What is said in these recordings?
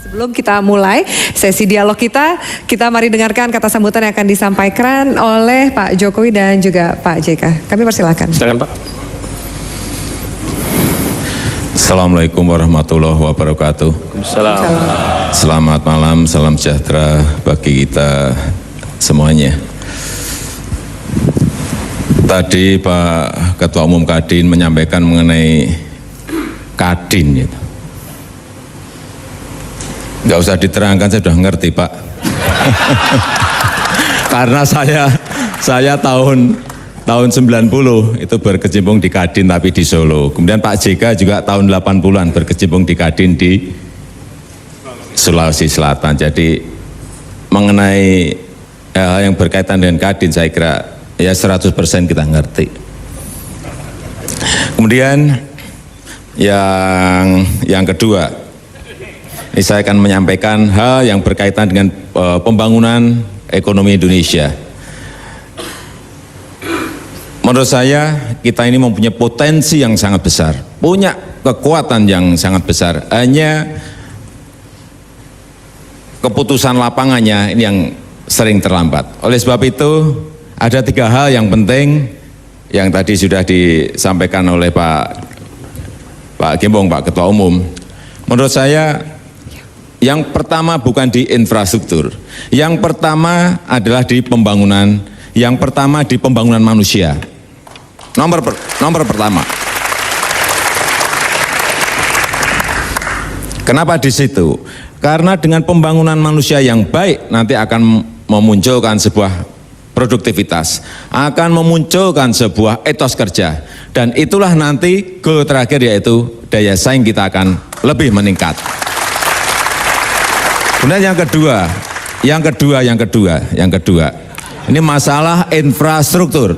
Sebelum kita mulai sesi dialog kita mari dengarkan kata sambutan yang akan disampaikan oleh Pak Jokowi dan juga Pak JK. Kami persilakan. Silakan Pak. Assalamualaikum warahmatullahi wabarakatuh. Selamat malam, salam sejahtera bagi kita semuanya. Tadi Pak Ketua Umum Kadin menyampaikan mengenai Kadin gitu. Nggak usah diterangkan, saya sudah ngerti Pak. Karena saya tahun 90 itu berkecimpung di Kadin tapi di Solo. Kemudian Pak JK juga tahun 80-an berkecimpung di Kadin di Sulawesi Selatan. Jadi mengenai hal yang berkaitan dengan Kadin saya kira ya 100% kita ngerti. Kemudian yang kedua, ini saya akan menyampaikan hal yang berkaitan dengan pembangunan ekonomi Indonesia. Menurut saya kita ini mempunyai potensi yang sangat besar, punya kekuatan yang sangat besar. Hanya keputusan lapangannya ini yang sering terlambat. Oleh sebab itu ada 3 hal yang penting yang tadi sudah disampaikan oleh Pak Gembong, Pak Ketua Umum. Menurut saya yang pertama bukan di infrastruktur, yang pertama adalah di pembangunan, yang pertama di pembangunan manusia. Nomor pertama. Kenapa di situ? Karena dengan pembangunan manusia yang baik nanti akan memunculkan sebuah produktivitas, akan memunculkan sebuah etos kerja, dan itulah nanti goal terakhir yaitu daya saing kita akan lebih meningkat. Kemudian yang kedua, ini masalah infrastruktur.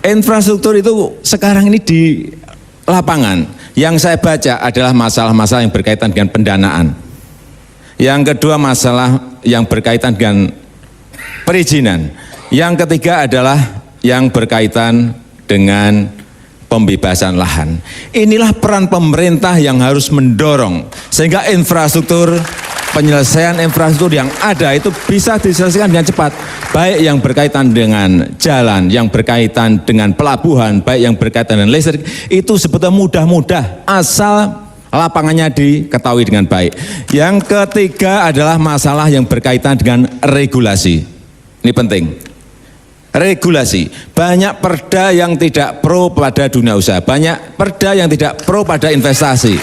Infrastruktur itu sekarang ini di lapangan, yang saya baca adalah masalah-masalah yang berkaitan dengan pendanaan. Yang kedua masalah yang berkaitan dengan perizinan. Yang ketiga adalah yang berkaitan dengan pembebasan lahan. Inilah peran pemerintah yang harus mendorong sehingga penyelesaian infrastruktur yang ada itu bisa diselesaikan dengan cepat, baik yang berkaitan dengan jalan, yang berkaitan dengan pelabuhan, baik yang berkaitan dengan listrik, itu sebetulnya mudah-mudah asal lapangannya diketahui dengan baik. Yang ketiga adalah masalah yang berkaitan dengan regulasi. Ini penting. Regulasi. Banyak perda yang tidak pro pada dunia usaha, banyak perda yang tidak pro pada investasi.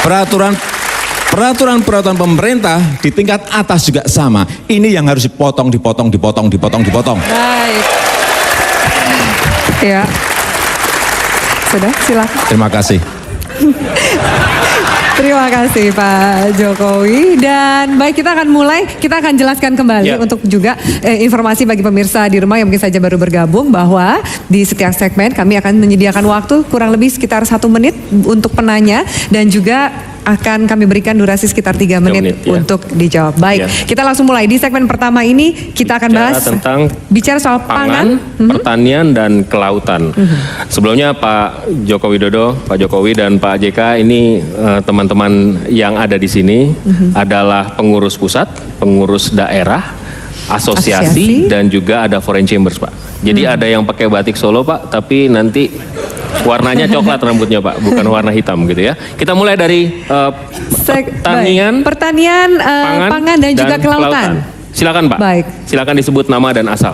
Peraturan pemerintah di tingkat atas juga sama. Ini yang harus dipotong. Baik. Ya. Sudah, silakan. Terima kasih. Terima kasih Pak Jokowi, dan baik kita akan jelaskan kembali untuk juga informasi bagi pemirsa di rumah yang mungkin saja baru bergabung bahwa di setiap segmen kami akan menyediakan waktu kurang lebih sekitar 1 menit untuk penanya dan juga akan kami berikan durasi sekitar 3 menit untuk dijawab. Baik, kita langsung mulai di segmen pertama ini kita akan bahas tentang bicara soal pangan, pertanian dan kelautan. Sebelumnya Pak Joko Widodo, Pak Jokowi dan Pak JK ini teman-teman yang ada di sini adalah pengurus pusat, pengurus daerah, asosiasi dan juga ada foreign chambers Pak. Jadi ada yang pakai batik Solo Pak, tapi nanti warnanya coklat rambutnya Pak, bukan warna hitam gitu ya. Kita mulai dari pertanian, pangan dan juga kelautan. Silakan Pak. Baik. Silakan disebut nama dan asal.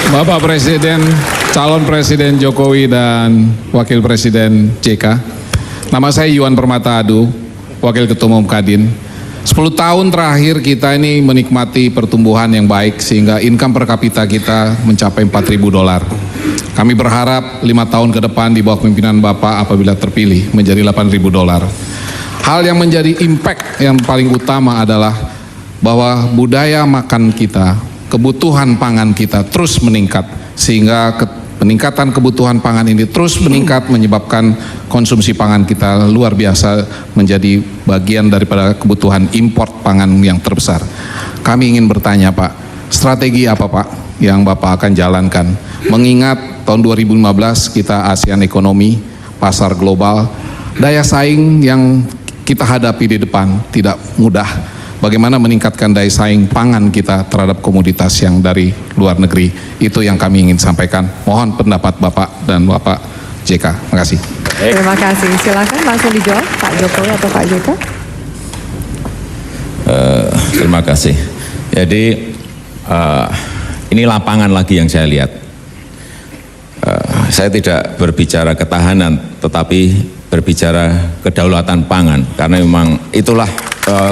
Bapak Presiden, calon Presiden Jokowi dan Wakil Presiden JK. Nama saya Yuan Permata Adu, Wakil Ketua Umum Kadin. 10 tahun terakhir kita ini menikmati pertumbuhan yang baik sehingga income per kapita kita mencapai $4.000. Kami berharap 5 tahun ke depan di bawah pimpinan Bapak apabila terpilih menjadi $8.000. Hal yang menjadi impact yang paling utama adalah bahwa budaya makan kita, kebutuhan pangan kita terus meningkat sehingga peningkatan kebutuhan pangan ini terus meningkat menyebabkan konsumsi pangan kita luar biasa menjadi bagian daripada kebutuhan import pangan yang terbesar. Kami ingin bertanya Pak, strategi apa Pak yang Bapak akan jalankan? Mengingat tahun 2015 kita ASEAN ekonomi, pasar global, daya saing yang kita hadapi di depan tidak mudah. Bagaimana meningkatkan daya saing pangan kita terhadap komoditas yang dari luar negeri. Itu yang kami ingin sampaikan. Mohon pendapat Bapak dan Bapak JK. Terima kasih. Terima kasih. Silakan langsung dijawab Pak Jokowi atau Pak JK. Terima kasih. Jadi ini lapangan lagi yang saya lihat. Saya tidak berbicara ketahanan, tetapi berbicara kedaulatan pangan, karena memang itulah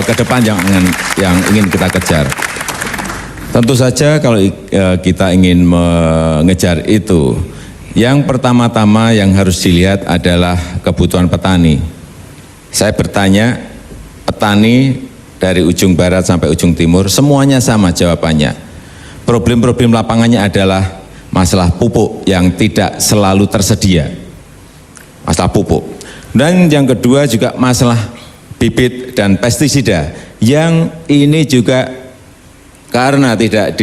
ke depan yang ingin kita kejar. Tentu saja kalau kita ingin mengejar itu, yang pertama-tama yang harus dilihat adalah kebutuhan petani. Saya bertanya, petani dari ujung barat sampai ujung timur, semuanya sama jawabannya. Problem-problem lapangannya adalah masalah pupuk yang tidak selalu tersedia. Masalah pupuk. Dan yang kedua juga masalah bibit dan pestisida, yang ini juga karena tidak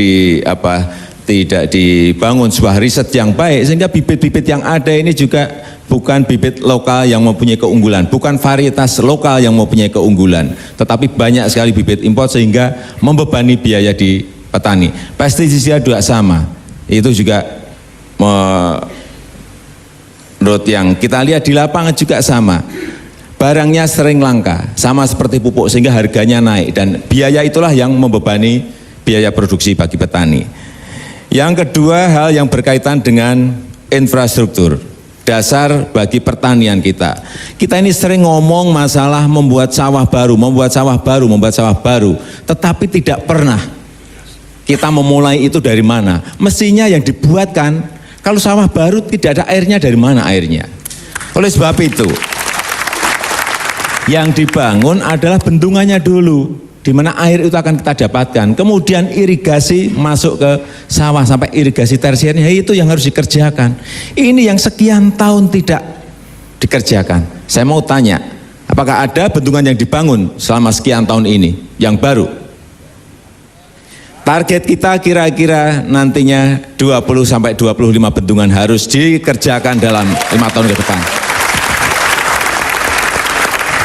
dibangun sebuah riset yang baik, sehingga bibit-bibit yang ada ini juga bukan bibit lokal yang mempunyai keunggulan, bukan varietas lokal yang mempunyai keunggulan, tetapi banyak sekali bibit impor sehingga membebani biaya di petani. Pestisida juga sama, itu juga menurut yang kita lihat di lapangan juga sama. Barangnya sering langka, sama seperti pupuk, sehingga harganya naik, dan biaya itulah yang membebani biaya produksi bagi petani. Yang kedua, hal yang berkaitan dengan infrastruktur, dasar bagi pertanian kita. Kita ini sering ngomong masalah membuat sawah baru, tetapi tidak pernah kita memulai itu dari mana. Mestinya yang dibuatkan, kalau sawah baru tidak ada airnya, dari mana airnya? Oleh sebab itu, yang dibangun adalah bendungannya dulu, di mana air itu akan kita dapatkan. Kemudian irigasi masuk ke sawah sampai irigasi tersiernya, itu yang harus dikerjakan. Ini yang sekian tahun tidak dikerjakan. Saya mau tanya, apakah ada bendungan yang dibangun selama sekian tahun ini yang baru? Target kita kira-kira nantinya 20 sampai 25 bendungan harus dikerjakan dalam 5 tahun ke depan.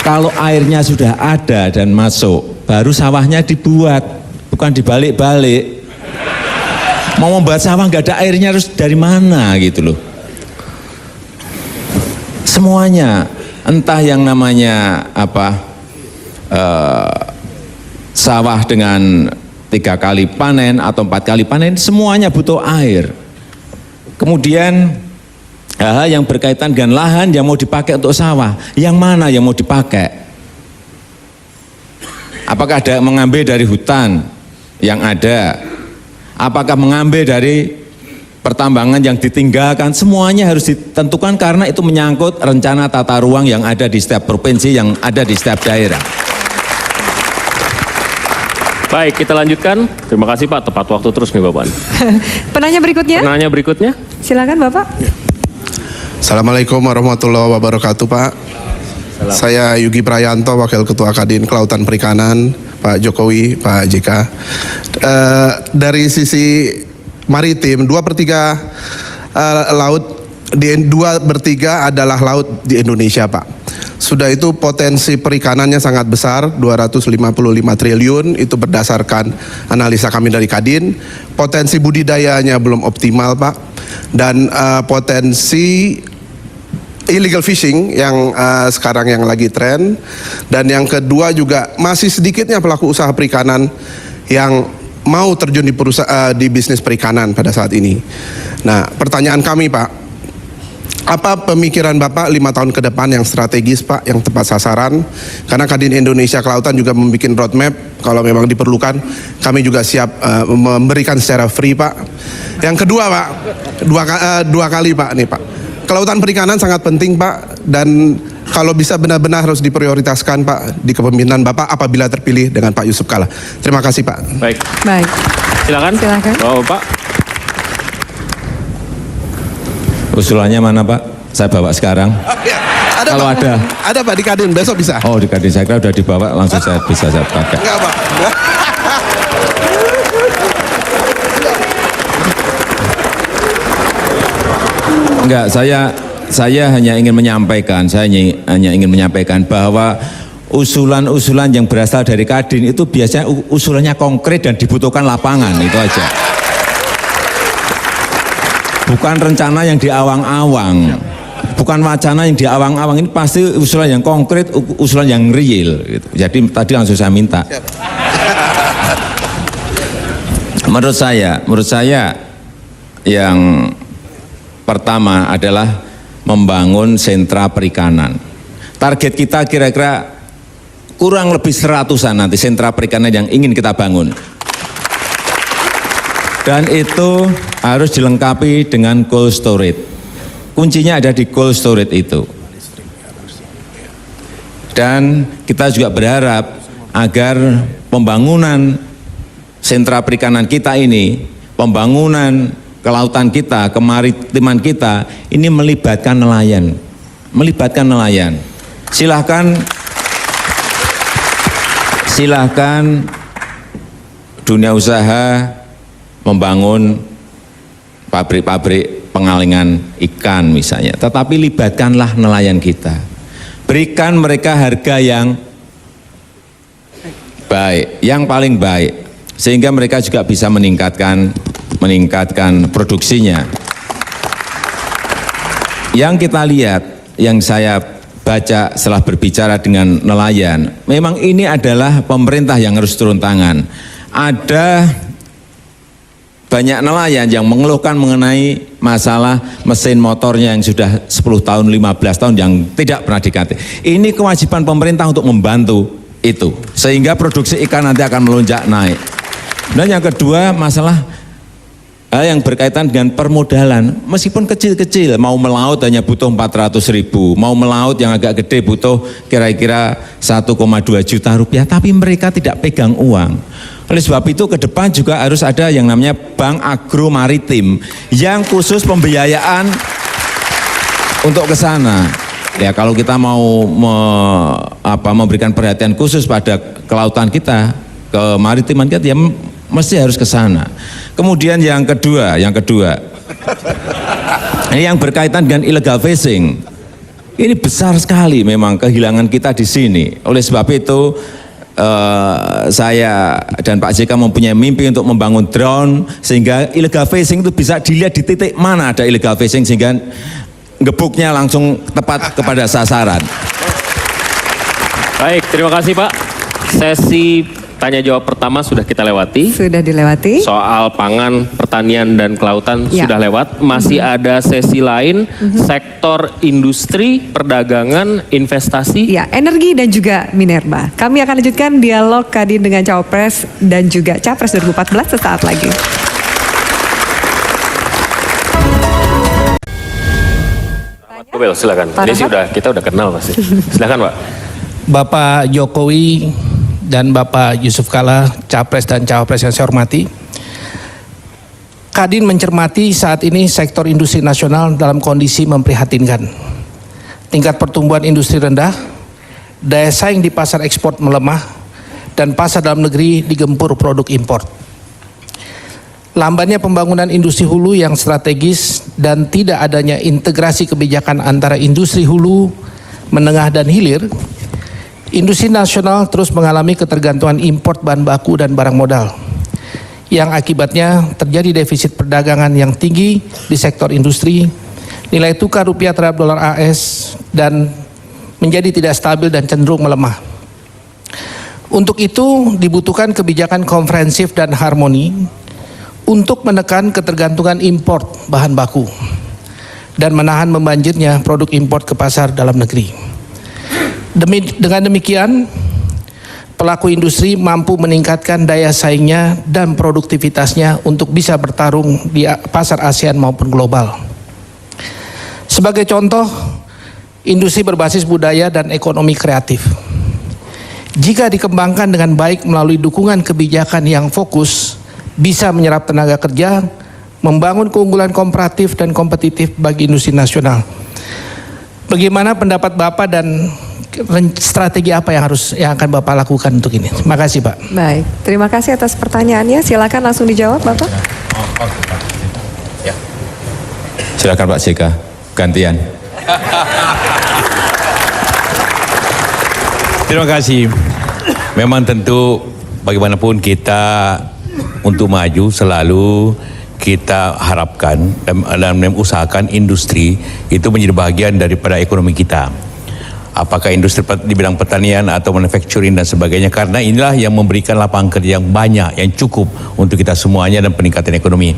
Kalau airnya sudah ada dan masuk, baru sawahnya dibuat, bukan dibalik-balik. Mau membuat sawah nggak ada airnya, harus dari mana gitu loh. Semuanya, entah yang namanya sawah dengan 3 kali panen atau 4 kali panen, semuanya butuh air. Kemudian hal yang berkaitan dengan lahan yang mau dipakai untuk sawah, yang mana yang mau dipakai? Apakah ada mengambil dari hutan yang ada? Apakah mengambil dari pertambangan yang ditinggalkan? Semuanya harus ditentukan, karena itu menyangkut rencana tata ruang yang ada di setiap provinsi, yang ada di setiap daerah. Baik, kita lanjutkan. Terima kasih Pak, tepat waktu terus nih Bapak. Penanya berikutnya? Silakan Bapak. Assalamualaikum warahmatullahi wabarakatuh Pak. Saya Yugi Prayanto, Wakil Ketua Kadin Kelautan Perikanan, Pak Jokowi, Pak JK. Dari sisi maritim, 2/3 laut, 2/3 adalah laut di Indonesia Pak. Sudah itu potensi perikanannya sangat besar, 255 triliun, itu berdasarkan analisa kami dari Kadin. Potensi budidayanya belum optimal Pak, dan potensi illegal fishing yang sekarang yang lagi tren, dan yang kedua juga masih sedikitnya pelaku usaha perikanan yang mau terjun di bisnis perikanan pada saat ini. Nah, pertanyaan kami Pak, apa pemikiran Bapak 5 tahun ke depan yang strategis Pak, yang tepat sasaran? Karena Kadin Indonesia Kelautan juga membuat roadmap, kalau memang diperlukan kami juga siap memberikan secara free Pak. Yang kedua Pak, dua kali Pak nih Pak, kelautan perikanan sangat penting Pak, dan kalau bisa benar-benar harus diprioritaskan Pak di kepemimpinan Bapak apabila terpilih dengan Pak Yusuf Kalla. Terima kasih Pak. Baik. Silakan. Bapak. Usulannya mana Pak? Saya bawa sekarang. Ada kalau Pak. Ada Pak di Kadin, besok bisa. Oh, di Kadin, saya kira udah dibawa, langsung saya pakai. Enggak Pak. Enggak, saya hanya ingin menyampaikan, bahwa usulan-usulan yang berasal dari Kadin itu biasanya usulannya konkret dan dibutuhkan lapangan, itu aja. Bukan rencana yang diawang-awang, bukan wacana yang diawang-awang, ini pasti usulan yang konkret, usulan yang real. Gitu. Jadi tadi langsung saya minta. Menurut saya yang pertama adalah membangun sentra perikanan. Target kita kira-kira kurang lebih 100-an nanti sentra perikanan yang ingin kita bangun. Dan itu harus dilengkapi dengan cold storage. Kuncinya ada di cold storage itu. Dan kita juga berharap agar pembangunan sentra perikanan kita ini, pembangunan kelautan kita, kemaritiman kita, ini melibatkan nelayan. Melibatkan nelayan. Silahkan dunia usaha membangun pabrik-pabrik pengalingan ikan misalnya. Tetapi libatkanlah nelayan kita. Berikan mereka harga yang baik, yang paling baik. Sehingga mereka juga bisa meningkatkan produksinya. Yang kita lihat, yang saya baca setelah berbicara dengan nelayan, memang ini adalah pemerintah yang harus turun tangan. Ada banyak nelayan yang mengeluhkan mengenai masalah mesin motornya yang sudah 10 tahun, 15 tahun yang tidak pernah diganti. Ini kewajiban pemerintah untuk membantu itu, sehingga produksi ikan nanti akan melonjak naik. Dan yang kedua, masalah yang berkaitan dengan permodalan, meskipun kecil-kecil, mau melaut hanya butuh 400.000, mau melaut yang agak gede butuh kira-kira 1,2 juta rupiah, tapi mereka tidak pegang uang. Oleh sebab itu ke depan juga harus ada yang namanya Bank Agro Maritim yang khusus pembiayaan untuk ke sana. Ya kalau kita mau memberikan perhatian khusus pada kelautan kita, kemaritiman kita, ya mesti harus ke sana. Kemudian yang kedua, ini yang berkaitan dengan illegal fishing. Ini besar sekali memang kehilangan kita di sini. Oleh sebab itu saya dan Pak JK mempunyai mimpi untuk membangun drone sehingga illegal fishing itu bisa dilihat di titik mana ada illegal fishing sehingga gebuknya langsung tepat kepada sasaran. Baik, terima kasih Pak. Sesi tanya jawab pertama sudah kita lewati. Sudah dilewati. Soal pangan, pertanian dan kelautan Ya. sudah lewat. Masih ada sesi lain, sektor industri, perdagangan, investasi. Ya, energi dan juga minerba. Kami akan lanjutkan dialog Kadin dengan Cawapres dan juga Capres 2014 sesaat lagi. Bel, silakan. Pak Ini sih Rahmat. kita udah kenal pasti. Silakan Pak. Bapak Jokowi dan Bapak Yusuf Kalla, Capres dan Cawapres yang saya hormati. Kadin mencermati saat ini sektor industri nasional dalam kondisi memprihatinkan. Tingkat pertumbuhan industri rendah, daya saing di pasar ekspor melemah, dan pasar dalam negeri digempur produk impor. Lambannya pembangunan industri hulu yang strategis dan tidak adanya integrasi kebijakan antara industri hulu, menengah dan hilir, industri nasional terus mengalami ketergantungan import bahan baku dan barang modal, yang akibatnya terjadi defisit perdagangan yang tinggi di sektor industri, nilai tukar rupiah terhadap dolar AS, dan menjadi tidak stabil dan cenderung melemah. Untuk itu dibutuhkan kebijakan komprehensif dan harmoni untuk menekan ketergantungan import bahan baku dan menahan membanjirnya produk import ke pasar dalam negeri. Dengan demikian, pelaku industri mampu meningkatkan daya saingnya dan produktivitasnya untuk bisa bertarung di pasar ASEAN maupun global. Sebagai contoh, industri berbasis budaya dan ekonomi kreatif. Jika dikembangkan dengan baik melalui dukungan kebijakan yang fokus, bisa menyerap tenaga kerja, membangun keunggulan komparatif dan kompetitif bagi industri nasional. Bagaimana pendapat Bapak dan strategi apa yang akan Bapak lakukan untuk ini? Terima kasih Pak. Baik, terima kasih atas pertanyaannya. Silakan langsung dijawab Bapak. Silakan Pak JK, gantian. Terima kasih. Memang tentu bagaimanapun kita untuk maju selalu kita harapkan dan mengusahakan industri itu menjadi bagian daripada ekonomi kita. Apakah industri di bidang pertanian atau manufacturing dan sebagainya, karena inilah yang memberikan lapangan kerja yang banyak, yang cukup untuk kita semuanya dan peningkatan ekonomi.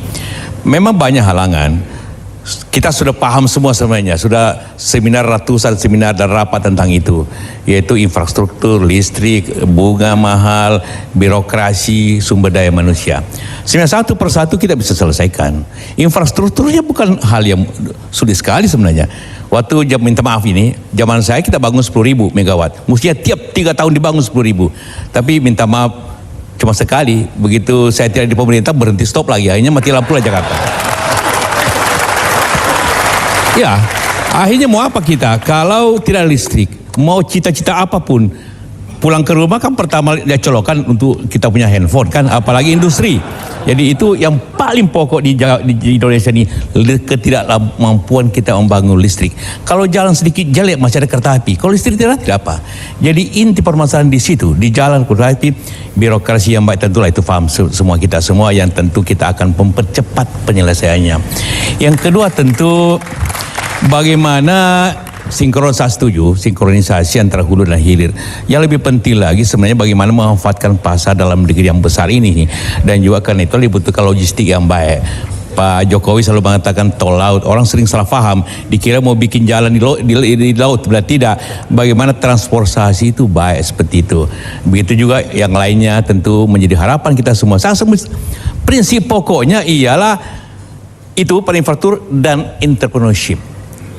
Memang banyak halangan. Kita sudah paham semua sebenarnya, sudah seminar ratusan seminar dan rapat tentang itu, yaitu infrastruktur, listrik, bunga mahal, birokrasi, sumber daya manusia. Sebenarnya satu persatu kita bisa selesaikan. Infrastrukturnya bukan hal yang sulit sekali sebenarnya. Waktu minta maaf ini, zaman saya kita bangun 10.000 megawatt, mestinya tiap 3 tahun dibangun 10.000. Tapi minta maaf cuma sekali, begitu saya tidak di pemerintah berhenti stop lagi, akhirnya mati lampu lah Jakarta. Ya, akhirnya mau apa kita kalau tidak listrik, mau cita-cita apapun, pulang ke rumah kan pertama dia colokan untuk kita punya handphone kan, apalagi industri. Jadi itu yang paling pokok di Indonesia ini, ketidakmampuan kita membangun listrik. Kalau jalan sedikit jelek masih ada kereta api, kalau listrik tidak apa. Jadi inti permasalahan di situ, di jalan kereta api, birokrasi yang baik tentulah itu paham semua kita semua, yang tentu kita akan mempercepat penyelesaiannya. Yang kedua tentu bagaimana sinkronisasi antara hulu dan hilir. Yang lebih penting lagi sebenarnya bagaimana memanfaatkan pasar dalam negeri yang besar ini, dan juga karena itu dibutuhkan logistik yang baik. Pak Jokowi selalu mengatakan tol laut, orang sering salah paham, dikira mau bikin jalan di laut, berarti tidak. Bagaimana transportasi itu baik seperti itu. Begitu juga yang lainnya tentu menjadi harapan kita semua. Prinsip pokoknya ialah itu pada infrastruktur dan entrepreneurship.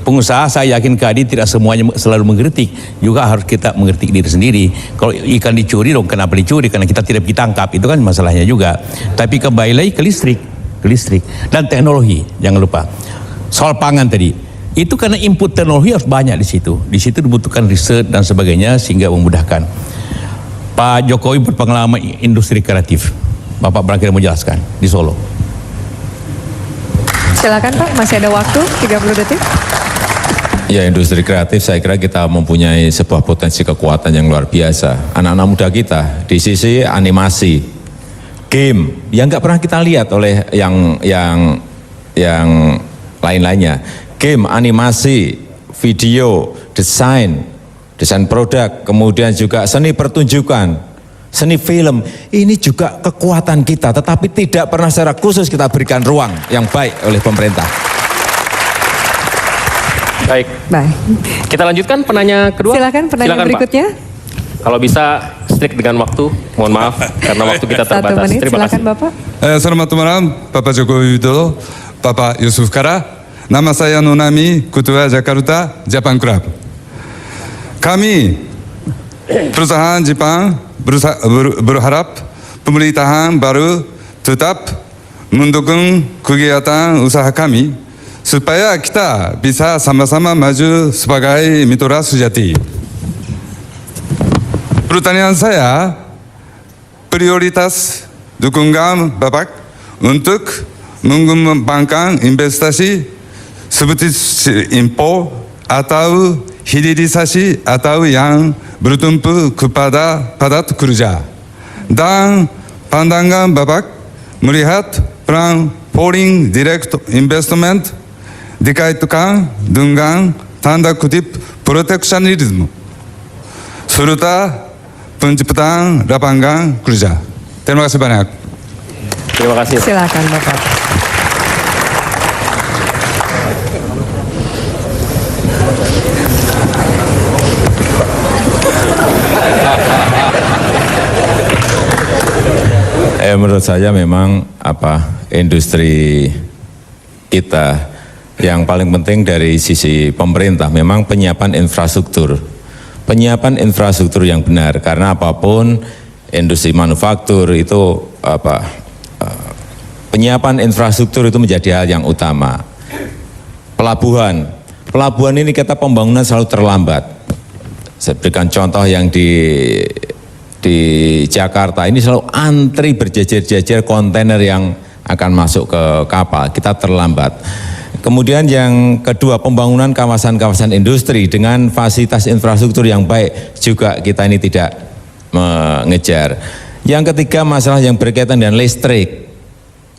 Pengusaha saya yakin Kadin tidak semuanya selalu mengkritik, juga harus kita mengkritik diri sendiri. Kalau ikan dicuri dong, kenapa dicuri? Karena kita tidak ditangkap, itu kan masalahnya juga. Tapi kembali lagi ke listrik dan teknologi, jangan lupa. Soal pangan tadi, itu karena input teknologi harus banyak di situ. Di situ dibutuhkan riset dan sebagainya sehingga memudahkan. Pak Jokowi berpengalaman industri kreatif. Bapak berakhir menjelaskan di Solo. Silakan Pak, masih ada waktu 30 detik. Ya, industri kreatif saya kira kita mempunyai sebuah potensi kekuatan yang luar biasa. Anak-anak muda kita di sisi animasi, game yang nggak pernah kita lihat oleh yang lain-lainnya. Game, animasi, video, desain produk, kemudian juga seni pertunjukan, seni film. Ini juga kekuatan kita, tetapi tidak pernah secara khusus kita berikan ruang yang baik oleh pemerintah. Baik. Kita lanjutkan penanya kedua. Silakan penanya berikutnya. Pak. Kalau bisa strict dengan waktu, mohon maaf karena waktu kita terbatas. 1 menit, Terima silakan kasih. Bapak. Selamat malam, Bapak Joko Widodo, Bapak Yusuf Kala. Nama saya Nonami, Ketua Jakarta Japan Club. Kami perusahaan Jepang berharap pemerintahan baru tetap mendukung kegiatan usaha kami supaya kita bisa sama-sama maju sebagai mitra sejati. Pertanyaan saya, prioritas dukungan Bapak untuk mengembangkan investasi seperti impor atau hilirisasi atau yang bertumpu kepada padat kerja. Dan pandangan Bapak melihat plan foreign direct investment dikaitkan dengan tanda kutip proteksionisme serta penciptaan lapangan kerja. Terima kasih banyak. Terima kasih. Silakan Bapak. Menurut saya memang industri kita yang paling penting dari sisi pemerintah memang penyiapan infrastruktur yang benar, karena apapun industri manufaktur itu penyiapan infrastruktur itu menjadi hal yang utama. Pelabuhan ini kita pembangunan selalu terlambat. Saya berikan contoh yang di Jakarta ini selalu antri berjejer-jejer kontainer yang akan masuk ke kapal, kita terlambat. Kemudian yang kedua, pembangunan kawasan-kawasan industri dengan fasilitas infrastruktur yang baik juga kita ini tidak mengejar. Yang ketiga, masalah yang berkaitan dengan listrik.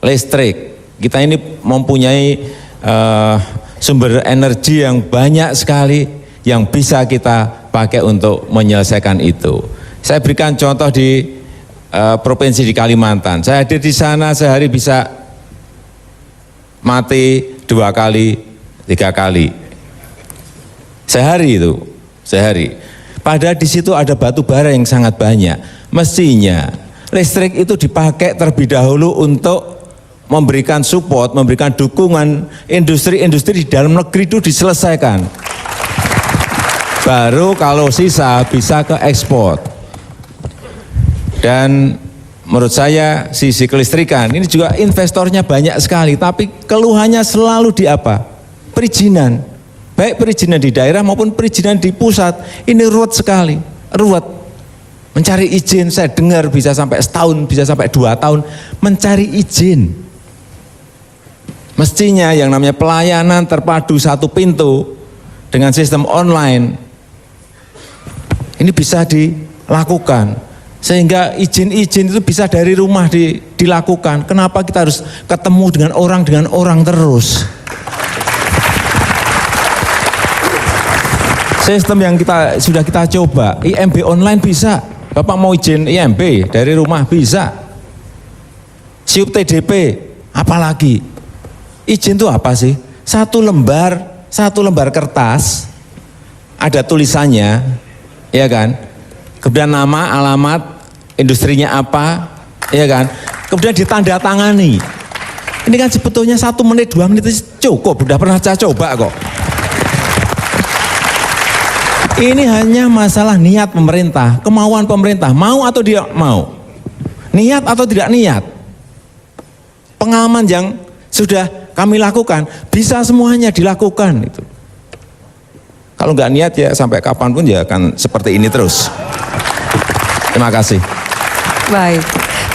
Listrik, kita ini mempunyai sumber energi yang banyak sekali yang bisa kita pakai untuk menyelesaikan itu. Saya berikan contoh di provinsi di Kalimantan. Saya hadir di sana sehari bisa mati 2 kali, 3 kali. Sehari itu, sehari. Padahal di situ ada batu bara yang sangat banyak. Mestinya listrik itu dipakai terlebih dahulu untuk memberikan support, memberikan dukungan industri-industri di dalam negeri itu diselesaikan. Baru kalau sisa bisa ke ekspor. Dan menurut saya sisi kelistrikan ini juga investornya banyak sekali, tapi keluhannya selalu di apa? Perizinan. Baik perizinan di daerah maupun perizinan di pusat. Ini ruwet sekali, ruwet. Mencari izin, saya dengar bisa sampai setahun, bisa sampai 2 tahun mencari izin. Mestinya yang namanya pelayanan terpadu satu pintu dengan sistem online ini bisa dilakukan. Sehingga izin-izin itu bisa dari rumah dilakukan. Kenapa kita harus ketemu dengan orang terus? Sistem yang sudah kita coba, IMB online bisa. Bapak mau izin IMB dari rumah bisa. SIUP TDP, apalagi? Izin itu apa sih? Satu lembar kertas, ada tulisannya, ya kan? Kemudian nama, alamat, industrinya apa, ya kan? Kemudian ditandatangani. Ini kan sebetulnya 1 menit, 2 menit itu cukup, udah pernah saya coba kok. Ini hanya masalah niat pemerintah, kemauan pemerintah, mau atau tidak mau. Niat atau tidak niat. Pengalaman yang sudah kami lakukan, bisa semuanya dilakukan. Itu. Kalau nggak niat ya sampai kapanpun ya akan seperti ini terus. Terima kasih. Baik,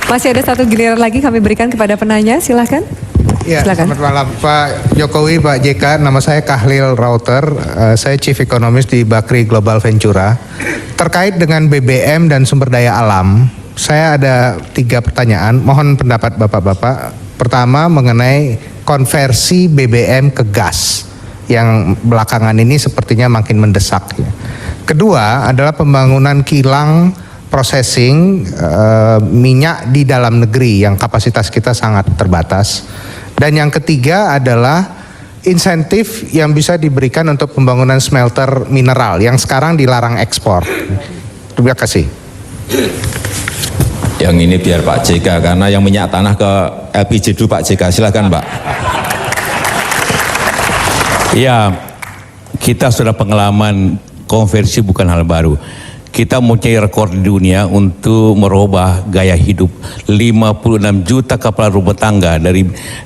masih ada 1 giliran lagi kami berikan kepada penanya, silahkan. Ya, Silakan. selamat malam Pak Jokowi, Pak JK. Nama saya Kahlil Rauter, saya Chief Economist di Bakri Global Ventura. Terkait dengan BBM dan sumber daya alam, saya ada 3 pertanyaan. Mohon pendapat Bapak-Bapak. Pertama mengenai konversi BBM ke gas yang belakangan ini sepertinya makin mendesak. Kedua adalah pembangunan kilang processing minyak di dalam negeri yang kapasitas kita sangat terbatas. Dan yang ketiga adalah insentif yang bisa diberikan untuk pembangunan smelter mineral yang sekarang dilarang ekspor. Terima kasih. Yang ini biar Pak JK, karena yang minyak tanah ke LPG dulu Pak JK, silahkan Pak. Ya, kita sudah pengalaman konversi bukan hal baru. Kita mempunyai rekor di dunia untuk merubah gaya hidup 56 juta kepala rumah tangga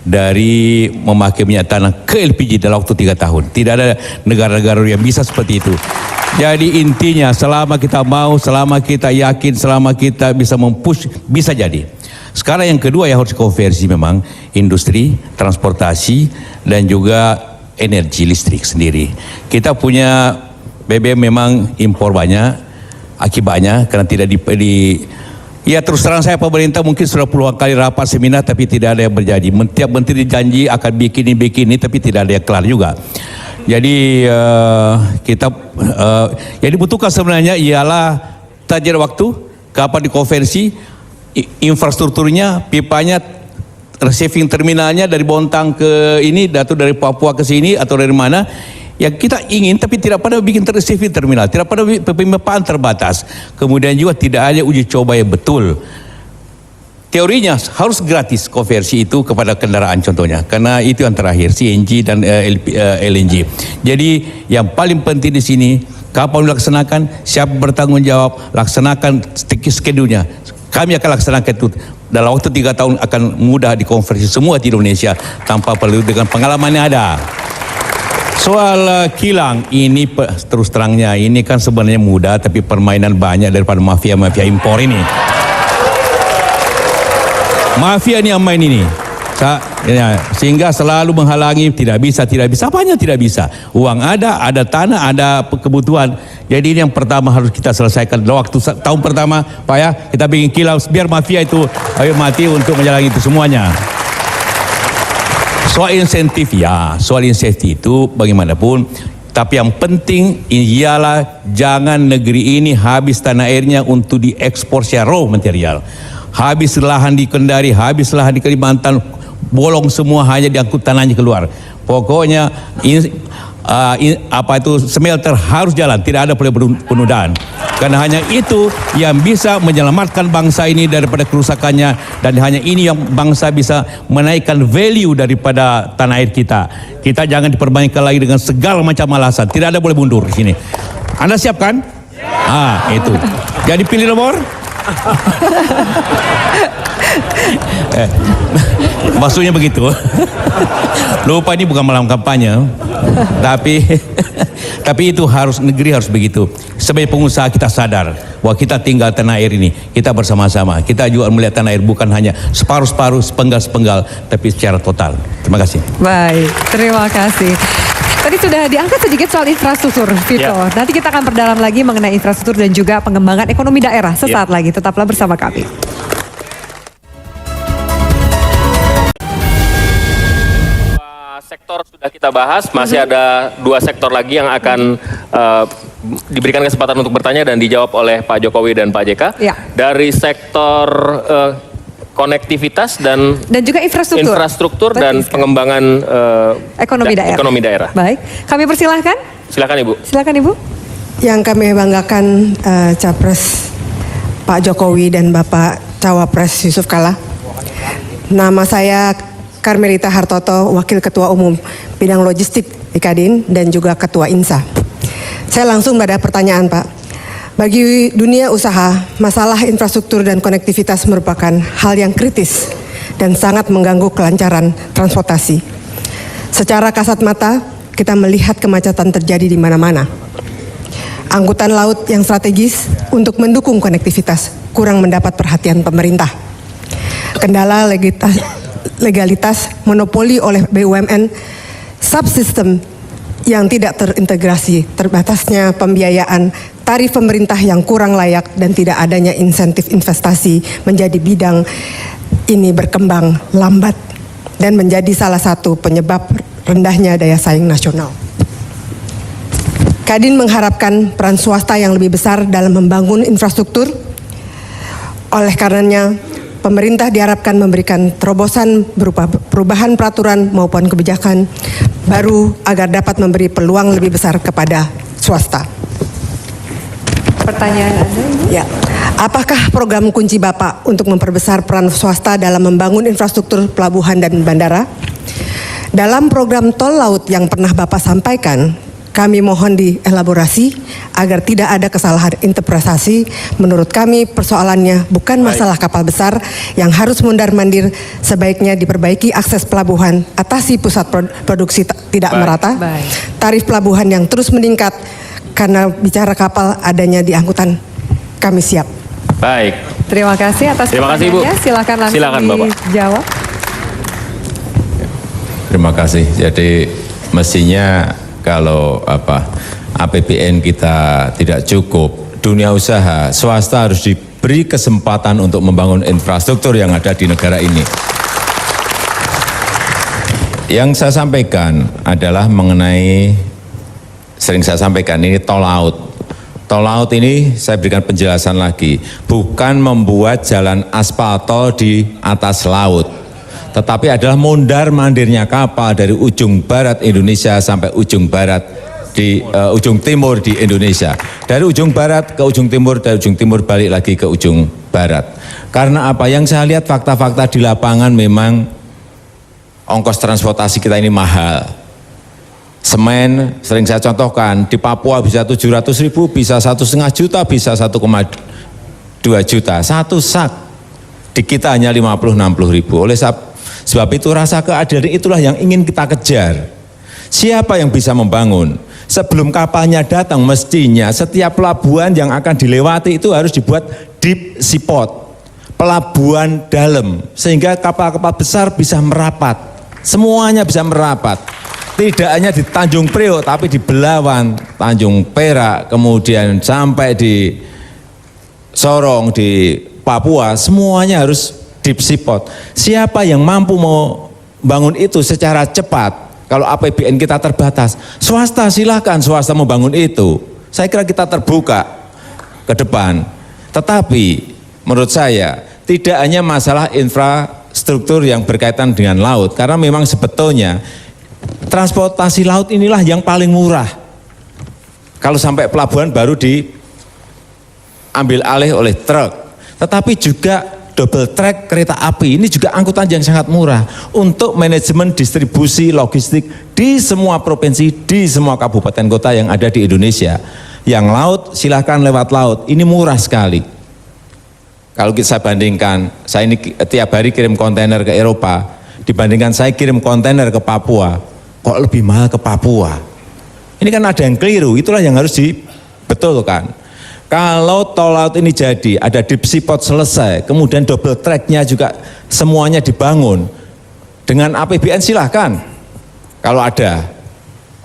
dari memakai minyak tanah ke LPG dalam waktu 3 tahun. Tidak ada negara-negara yang bisa seperti itu. Jadi intinya selama kita mau, selama kita yakin, selama kita bisa mempush, bisa jadi. Sekarang yang kedua yang harus konversi memang industri, transportasi dan juga energi listrik sendiri. Kita punya BBM memang impor banyak. Akibatnya karena tidak ya terus terang saya pemerintah mungkin sudah puluhan kali rapat seminar tapi tidak ada yang berjanji. Tiap menteri janji akan bikin ini tapi tidak ada yang kelar juga. Jadi kita yang dibutuhkan sebenarnya ialah target waktu kapan dikonversi infrastrukturnya, pipanya, receiving terminalnya dari Bontang ke ini, atau dari Papua ke sini atau dari mana. Yang kita ingin tapi tidak pada bikin receiving terminal, tidak pada pemipaan terbatas. Kemudian juga tidak ada uji coba yang betul. Teorinya harus gratis konversi itu kepada kendaraan contohnya, karena itu yang terakhir CNG dan LNG. Jadi yang paling penting di sini kapan dilaksanakan, siapa bertanggung jawab, laksanakan schedule-nya. Kami akan laksanakan itu dalam waktu 3 tahun akan mudah dikonversi semua di Indonesia tanpa perlu dengan pengalaman yang ada. Soal kilang ini terus terangnya ini kan sebenarnya mudah tapi permainan banyak daripada mafia impor ini. Mafia ini yang main ini. Sehingga selalu menghalangi, tidak bisa. Apanya tidak bisa? Uang ada tanah, ada kebutuhan. Jadi ini yang pertama harus kita selesaikan. Waktu tahun pertama, Pak ya, kita bikin kilau biar mafia itu ayo mati untuk menjalani itu semuanya. Soal insentif itu bagaimanapun. Tapi yang penting ialah jangan negeri ini habis tanah airnya untuk diekspor secara raw material. Habis lahan di Kendari, habis lahan di Kalimantan, bolong semua hanya diangkut tanahnya keluar. Pokoknya smelter harus jalan, tidak ada penundaan. Karena hanya itu yang bisa menyelamatkan bangsa ini daripada kerusakannya, dan hanya ini yang bangsa bisa menaikkan value daripada tanah air kita. Kita jangan diperbanyak lagi dengan segala macam alasan. Tidak ada boleh mundur di sini. Anda siapkan? Itu. Jadi pilih nomor. Maksudnya begitu. Lupa ini bukan malam kampanye, tapi itu negeri harus begitu. Sebagai pengusaha kita sadar bahwa kita tinggal tanah air ini, kita bersama-sama. Kita juga melihat tanah air bukan hanya separuh-separuh, sepenggal-sepenggal, tapi secara total. Terima kasih. Baik, terima kasih. Tadi sudah diangkat sedikit soal infrastruktur, Vito. Nanti kita akan perdalam lagi mengenai infrastruktur dan juga pengembangan ekonomi daerah sesaat lagi. Tetaplah bersama kami. Sektor sudah kita bahas, masih ada 2 sektor lagi yang akan diberikan kesempatan untuk bertanya dan dijawab oleh Pak Jokowi dan Pak JK. Ya. Dari sektor konektivitas dan juga infrastruktur dan pengembangan ekonomi daerah. Baik, kami persilahkan. Silakan Ibu. Silakan Ibu. Yang kami banggakan Capres Pak Jokowi dan Bapak Cawapres Yusuf Kala. Nama saya Karmelita Hartoto, Wakil Ketua Umum Bidang Logistik di Kadin dan juga Ketua INSA. Saya langsung pada pertanyaan Pak. Bagi dunia usaha, masalah infrastruktur dan konektivitas merupakan hal yang kritis dan sangat mengganggu kelancaran transportasi. Secara kasat mata, kita melihat kemacetan terjadi di mana-mana. Angkutan laut yang strategis untuk mendukung konektivitas kurang mendapat perhatian pemerintah. Kendala legalitas monopoli oleh BUMN, subsistem yang tidak terintegrasi, terbatasnya pembiayaan, tarif pemerintah yang kurang layak, dan tidak adanya insentif investasi menjadi bidang ini berkembang lambat dan menjadi salah satu penyebab rendahnya daya saing nasional. Kadin mengharapkan peran swasta yang lebih besar dalam membangun infrastruktur. Oleh karenanya, pemerintah diharapkan memberikan terobosan berupa perubahan peraturan maupun kebijakan baru agar dapat memberi peluang lebih besar kepada swasta. Pertanyaan Anda, Ibu? Ya. Apakah program kunci Bapak untuk memperbesar peran swasta dalam membangun infrastruktur pelabuhan dan bandara? Dalam program tol laut yang pernah Bapak sampaikan, kami mohon dielaborasi agar tidak ada kesalahan interpretasi. Menurut kami persoalannya bukan masalah kapal besar yang harus mondar-mandir, sebaiknya diperbaiki akses pelabuhan, atasi pusat produksi tidak merata, tarif pelabuhan yang terus meningkat karena bicara kapal adanya di angkutan. Kami siap. Baik. Terima kasih atas pertanyaannya. Silakan langsung dijawab. Terima kasih. Jadi mestinya kalau APBN kita tidak cukup, dunia usaha, swasta harus diberi kesempatan untuk membangun infrastruktur yang ada di negara ini. Yang saya sampaikan adalah mengenai, sering saya sampaikan, ini tol laut. Tol laut ini saya berikan penjelasan lagi, bukan membuat jalan aspal tol di atas laut, tetapi adalah mondar-mandirnya kapal dari ujung barat Indonesia sampai ujung barat di ujung timur di Indonesia. Dari ujung barat ke ujung timur, dari ujung timur balik lagi ke ujung barat. Karena apa? Yang saya lihat fakta-fakta di lapangan memang ongkos transportasi kita ini mahal. Semen sering saya contohkan, di Papua bisa 700.000, bisa 1,5 juta, bisa 1,2 juta. Satu sak. Di kita hanya 50-60.000. Oleh sebab itu rasa keadilan itulah yang ingin kita kejar. Siapa yang bisa membangun? Sebelum kapalnya datang, mestinya setiap pelabuhan yang akan dilewati itu harus dibuat deep seaport. pelabuhan dalam sehingga kapal-kapal besar bisa merapat, semuanya bisa merapat. Tidak hanya di Tanjung Priok tapi di Belawan, Tanjung Perak, kemudian sampai di Sorong, di Papua, semuanya harus deep sea port. Siapa yang mampu mau bangun itu secara cepat? Kalau APBN kita terbatas, swasta silahkan swasta membangun itu. Saya kira kita terbuka ke depan. Tetapi menurut saya tidak hanya masalah infrastruktur yang berkaitan dengan laut, karena memang sebetulnya transportasi laut inilah yang paling murah. Kalau sampai pelabuhan baru diambil alih oleh truk, tetapi juga double track kereta api ini juga angkutan yang sangat murah untuk manajemen distribusi logistik di semua provinsi, di semua kabupaten kota yang ada di Indonesia. Yang laut silahkan lewat laut, ini murah sekali. Kalau kita bandingkan, saya ini tiap hari kirim kontainer ke Eropa, dibandingkan saya kirim kontainer ke Papua, kok lebih mahal ke Papua? Ini kan ada yang keliru, itulah yang harus dibetulkan. Kalau tol laut ini jadi, ada deep sea port selesai, kemudian double tracknya juga semuanya dibangun, dengan APBN silahkan, kalau ada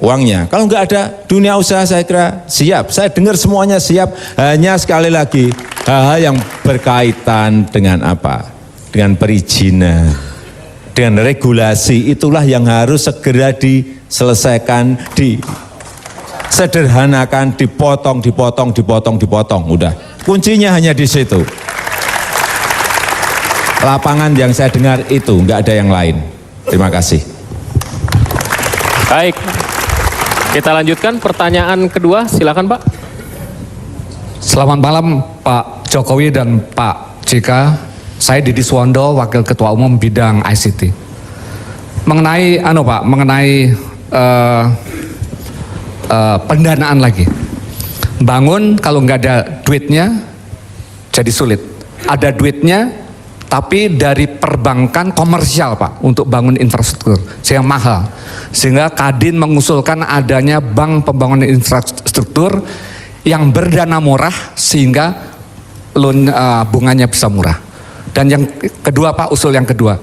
uangnya. Kalau enggak ada, dunia usaha saya kira siap, saya dengar semuanya siap, hanya sekali lagi, hal-hal yang berkaitan dengan apa? Dengan perizinan, dengan regulasi, itulah yang harus segera diselesaikan, sederhanakan, dipotong, udah. Kuncinya hanya di situ. Lapangan yang saya dengar itu, nggak ada yang lain. Terima kasih. Baik, kita lanjutkan pertanyaan kedua, silakan Pak. Selamat malam Pak Jokowi dan Pak JK. Saya Didi Suwondo, Wakil Ketua Umum Bidang ICT. Mengenai pendanaan lagi. Bangun kalau nggak ada duitnya jadi sulit. Ada duitnya tapi dari perbankan komersial Pak untuk bangun infrastruktur yang mahal. Sehingga Kadin mengusulkan adanya bank pembangunan infrastruktur yang berdana murah sehingga loan bunganya bisa murah. Dan yang kedua Pak, usul yang kedua,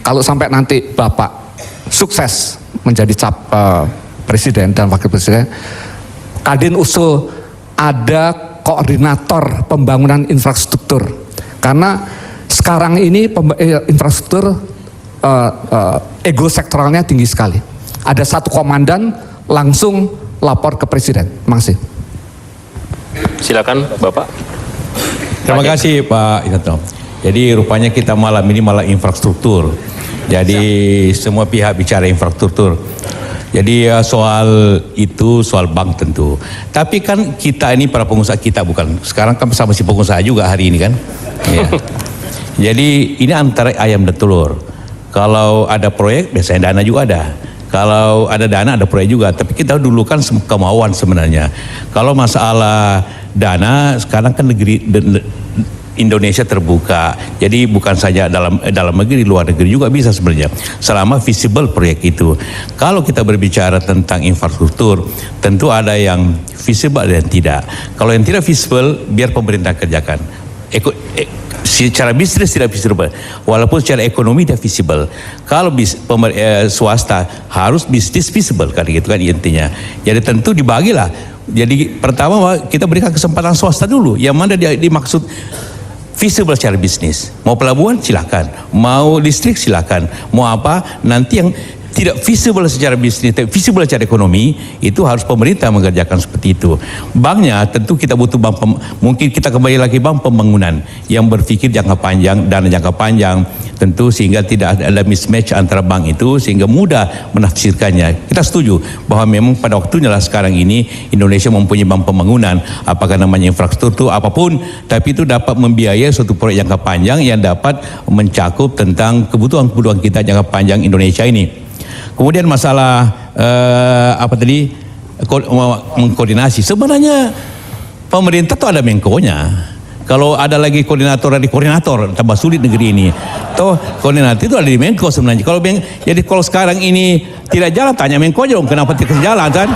kalau sampai nanti Bapak sukses menjadi Presiden dan Wakil Presiden, Kadin usul ada koordinator pembangunan infrastruktur. Karena sekarang ini infrastruktur ego sektoralnya tinggi sekali. Ada satu komandan langsung lapor ke Presiden. Terima kasih. Silakan Bapak. Terima kasih Pak Isanto. Jadi rupanya kita malam ini malah infrastruktur. Jadi semua pihak bicara infrastruktur. Jadi soal itu soal bank tentu. Tapi kan kita ini para pengusaha, kita bukan. Sekarang kan sama si pengusaha juga hari ini kan. Ya. Jadi ini antara ayam dan telur. Kalau ada proyek biasanya dana juga ada. Kalau ada dana ada proyek juga. Tapi kita dulu kan kemauan sebenarnya. Kalau masalah dana sekarang kan Indonesia terbuka, jadi bukan saja dalam negeri, luar negeri juga bisa sebenarnya, selama visible proyek itu. Kalau kita berbicara tentang infrastruktur, tentu ada yang visible dan tidak. Kalau yang tidak visible, biar pemerintah kerjakan. Secara bisnis tidak visible, walaupun secara ekonomi tidak visible. Kalau swasta harus bisnis visible, kan gitu kan intinya. Jadi tentu dibagilah. Jadi pertama kita berikan kesempatan swasta dulu, yang mana dimaksud visible secara bisnis. Mau pelabuhan silakan, mau listrik silakan, mau apa, nanti yang tidak visible secara bisnis, tapi visible secara ekonomi, itu harus pemerintah mengerjakan seperti itu. Banknya tentu kita butuh bank, mungkin kita kembali lagi bank pembangunan yang berpikir jangka panjang, dana jangka panjang, tentu sehingga tidak ada mismatch antara bank itu, sehingga mudah menafsirkannya. Kita setuju bahwa memang pada waktunya lah sekarang ini Indonesia mempunyai bank pembangunan, apakah namanya infrastruktur apapun, tapi itu dapat membiayai suatu proyek jangka panjang yang dapat mencakup tentang kebutuhan kita jangka panjang Indonesia ini. Kemudian masalah mengkoordinasi. Sebenarnya pemerintah tuh ada Menko-nya. Kalau ada lagi koordinator, tambah sulit negeri ini. Toh koordinator itu ada di Menko sebenarnya. Jadi kalau sekarang ini tidak jalan, tanya Menko aja dong, kenapa tidak jalan kan?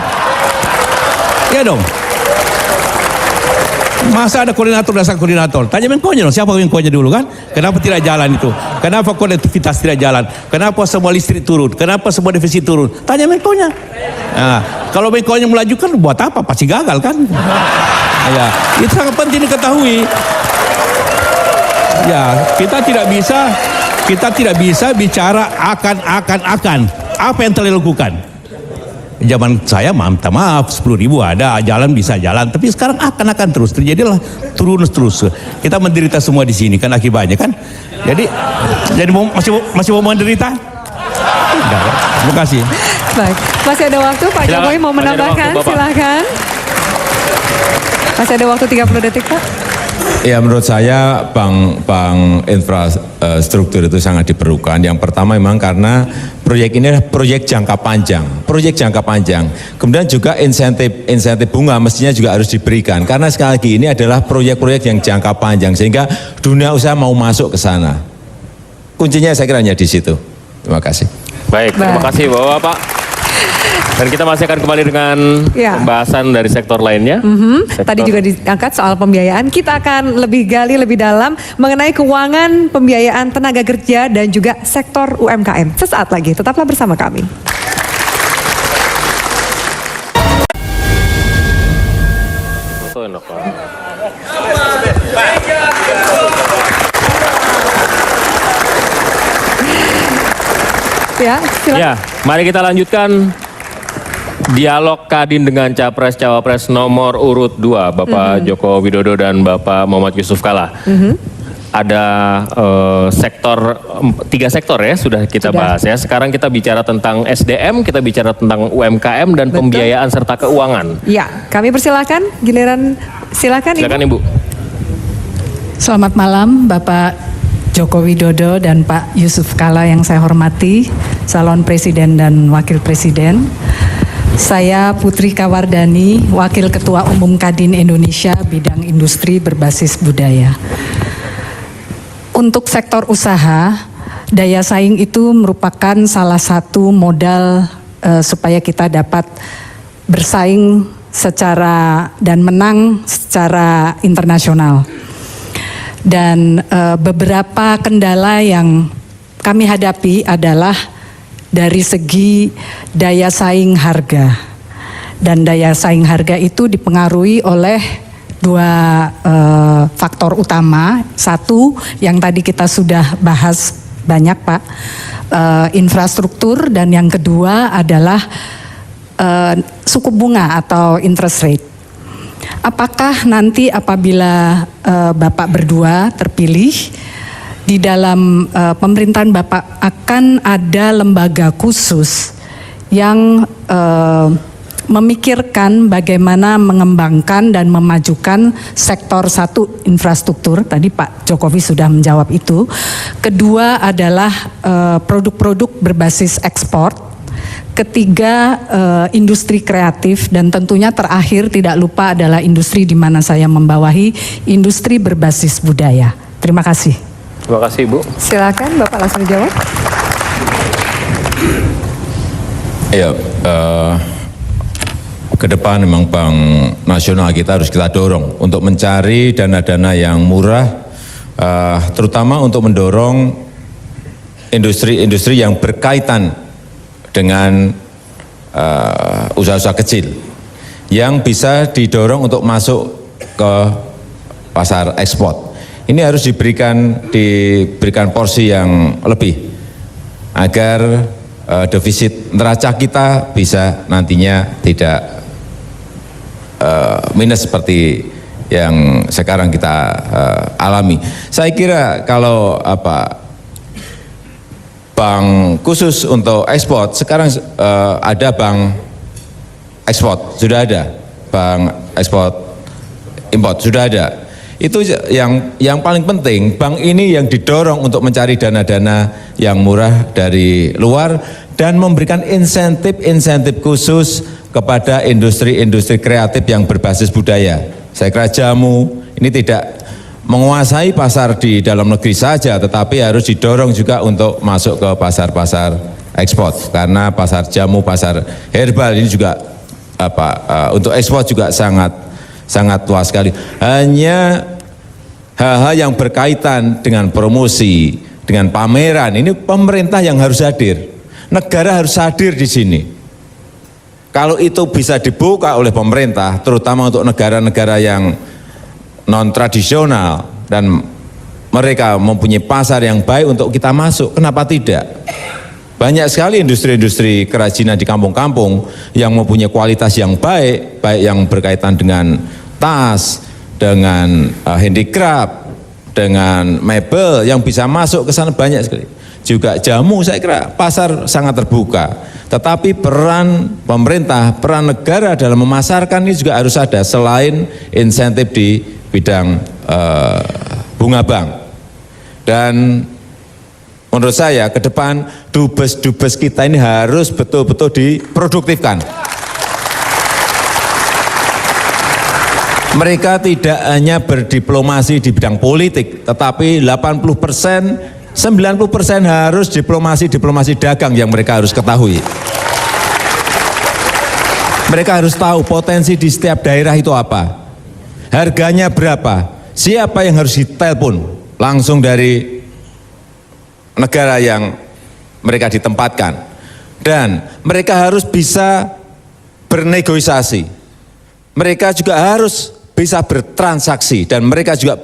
Ya dong. Masa ada koordinator dasar koordinator? Tanya Menko-nya dong, siapa Menko-nya dulu kan? Kenapa tidak jalan itu? Kenapa konektivitas tidak jalan? Kenapa semua listrik turun? Kenapa semua defisit turun? Tanya Menko-nya. Nah, kalau Menko-nya melanjutkan buat apa? Pasti gagal kan? Ya, itu sangat penting diketahui. Ya, kita tidak bisa bicara akan. Apa yang telah dilakukan? Zaman saya maaf 10.000 ada, jalan bisa jalan, tapi sekarang akan terus terjadilah turun terus. Kita menderita semua di sini kan akibatnya kan. Jadi masih mau menderita? Enggak, terima kasih. Baik, masih ada waktu Pak Jokowi mau menambahkan, silakan. Masih ada waktu 30 detik Pak. Ya, menurut saya bank infrastruktur itu sangat diperlukan. Yang pertama memang karena proyek ini adalah proyek jangka panjang. Kemudian juga insentif bunga mestinya juga harus diberikan. Karena sekali lagi ini adalah proyek-proyek yang jangka panjang sehingga dunia usaha mau masuk ke sana. Kuncinya saya kira hanya di situ. Terima kasih. Baik, terima kasih Bapak. Dan kita masih akan kembali dengan pembahasan dari sektor lainnya. Tadi juga diangkat soal pembiayaan. Kita akan lebih gali lebih dalam mengenai keuangan, pembiayaan tenaga kerja dan juga sektor UMKM. Sesaat lagi, tetaplah bersama kami. Ya, silakan. Ya, mari kita lanjutkan dialog Kadin dengan Capres-Cawapres nomor urut 2, Bapak Joko Widodo dan Bapak Muhammad Yusuf Kalla. Ada tiga sektor ya sudah kita bahas ya. Sekarang kita bicara tentang SDM, kita bicara tentang UMKM dan pembiayaan serta keuangan. Ya, kami persilakan giliran silakan Ibu. Selamat malam Bapak Joko Widodo dan Pak Yusuf Kalla yang saya hormati, calon presiden dan wakil presiden. Saya Putri Kawardani, Wakil Ketua Umum Kadin Indonesia bidang industri berbasis budaya. Untuk sektor usaha, daya saing itu merupakan salah satu modal supaya kita dapat bersaing secara dan menang secara internasional. Dan beberapa kendala yang kami hadapi adalah dari segi daya saing harga. Dan daya saing harga itu dipengaruhi oleh dua faktor utama. Satu yang tadi kita sudah bahas banyak Pak, infrastruktur, dan yang kedua adalah suku bunga atau interest rate. Apakah nanti apabila Bapak berdua terpilih, di dalam pemerintahan Bapak akan ada lembaga khusus yang memikirkan bagaimana mengembangkan dan memajukan sektor satu infrastruktur, tadi Pak Jokowi sudah menjawab itu. Kedua adalah produk-produk berbasis ekspor. Ketiga, industri kreatif, dan tentunya terakhir tidak lupa adalah industri di mana saya membawahi industri berbasis budaya. Terima kasih. Terima kasih Ibu. Silakan Bapak langsung jawab. Ya, ke depan memang Bank Nasional kita harus kita dorong untuk mencari dana-dana yang murah, terutama untuk mendorong industri-industri yang berkaitan dengan usaha-usaha kecil yang bisa didorong untuk masuk ke pasar ekspor. Ini harus diberikan porsi yang lebih agar defisit neraca kita bisa nantinya tidak minus seperti yang sekarang kita alami. Saya kira kalau bank khusus untuk ekspor, sekarang ada bank ekspor, sudah ada bank ekspor import, sudah ada. Itu yang paling penting, bank ini yang didorong untuk mencari dana-dana yang murah dari luar dan memberikan insentif khusus kepada industri-industri kreatif yang berbasis budaya. Saya kira jamu ini tidak menguasai pasar di dalam negeri saja, tetapi harus didorong juga untuk masuk ke pasar-pasar ekspor, karena pasar jamu, pasar herbal ini juga untuk ekspor juga sangat sangat luas sekali. Hanya hal-hal yang berkaitan dengan promosi, dengan pameran, ini pemerintah yang harus hadir. Negara harus hadir di sini. Kalau itu bisa dibuka oleh pemerintah, terutama untuk negara-negara yang non-tradisional dan mereka mempunyai pasar yang baik untuk kita masuk, kenapa tidak? Banyak sekali industri-industri kerajinan di kampung-kampung yang mempunyai kualitas yang baik, baik yang berkaitan dengan tas, dengan handicraft, dengan mebel yang bisa masuk ke sana banyak sekali. Juga jamu, saya kira pasar sangat terbuka. Tetapi peran pemerintah, peran negara dalam memasarkan ini juga harus ada selain insentif di bidang bunga bank. Dan menurut saya ke depan dubes-dubes kita ini harus betul-betul diproduktifkan. Mereka tidak hanya berdiplomasi di bidang politik, tetapi 80%, 90% harus diplomasi dagang yang mereka harus ketahui. Mereka harus tahu potensi di setiap daerah itu apa, harganya berapa, siapa yang harus ditelepon langsung dari negara yang mereka ditempatkan. Dan mereka harus bisa bernegosiasi, mereka juga harus bisa bertransaksi, dan mereka juga